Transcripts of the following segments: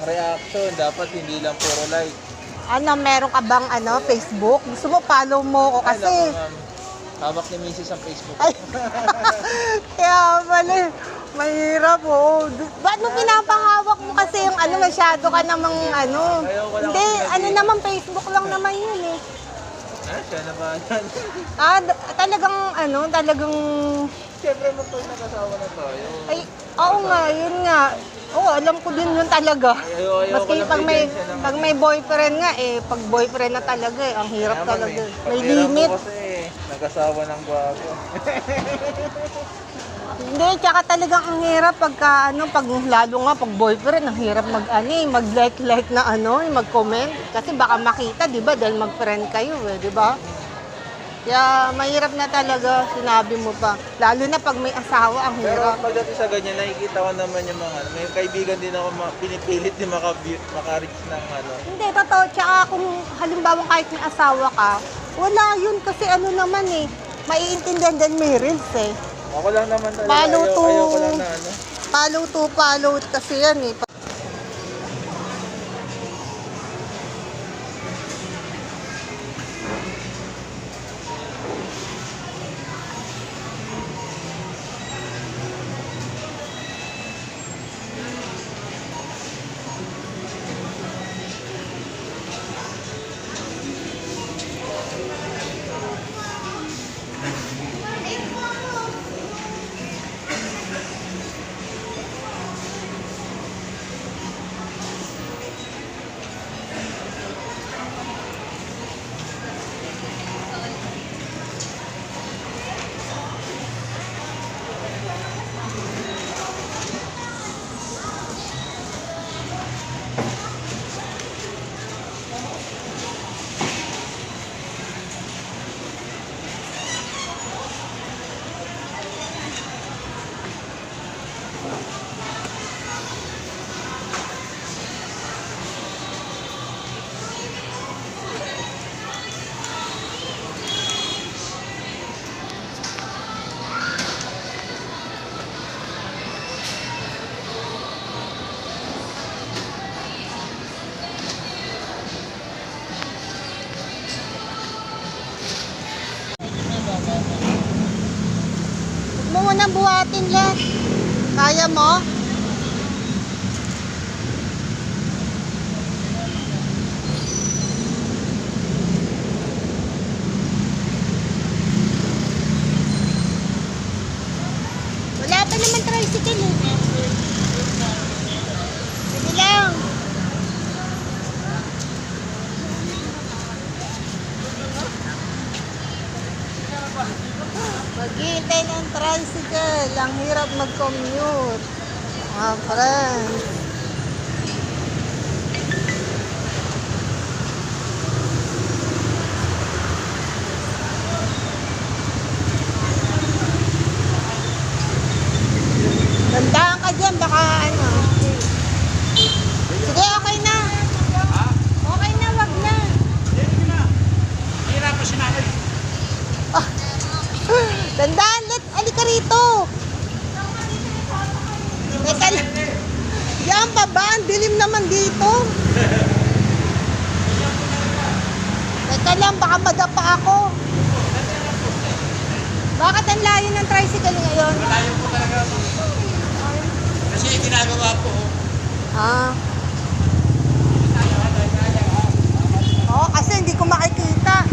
reaction. Dapat hindi lang puro like. Ano, meron ka bang Facebook? Gusto mo follow mo ko kasi. Ay, naku, ma'am. Hawak ni Mrs. ang Facebook. Ay, kaya pala, mahirap Ba't mo pinapahawak mo kasi yung masyado ka namang Hindi, naman Facebook lang naman yun eh. Siya na ba yan? Talagang Siyempre magpag nag-asawa na tayo. Ay, oo nga, yun nga. Oo, alam ko din yun talaga. Maski pag may boyfriend nga pag boyfriend na talaga ang hirap talaga. May limit. Kasi nag-asawa ng gwapo. Hindi, tsaka talagang ang hirap pagka lalo nga pag boyfriend, ang hirap mag-like na mag-comment. Kasi baka makita, di ba, dahil mag-friend kayo di ba? Kaya mahirap na talaga, sinabi mo pa. Lalo na pag may asawa, ang hirap. Pero pagdating sa ganyan, nakikita ko naman yung mga, may kaibigan din ako pinipilit din maka-reach ng Hindi, totoo. Tsaka kung halimbawa kahit may asawa ka, wala yun kasi maiintindihan din may reels Ako lang naman talaga, Follow ayoko lang na follow kasi yan Huwag mo munang buhatin lahat. Kaya mo? Wala pa naman tricycle Sige lang. Maghihintay ng tricycle. Ang hirap mag-commute. Mga friends. Tandaan ka dyan. Baka Sige, okay na. Okay na, wag na. Hirap pa sinakay. Tandaan, alika rito. Teka lang. Diyan pa ba? Ang dilim naman dito. Teka lang, baka madapa ako. Bakit ang layo ng tricycle ngayon? Malayo po talaga. Kasi ginagawa po. Oo, kasi hindi ko makikita.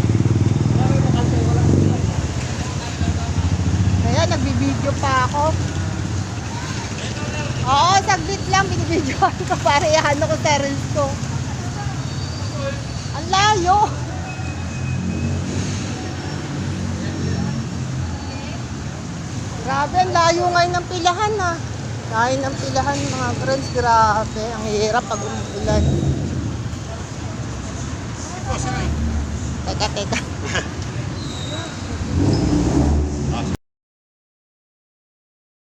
Kaya nagbibideo pa ako. Oo, saglit lang. Binibidyoan ko para ihano ko sa reels ko. Ang layo. Grabe, ang layo ngayon ng pilahan Layo ng pilahan mga friends. Grabe, ang hirap pag umuulan. Teka.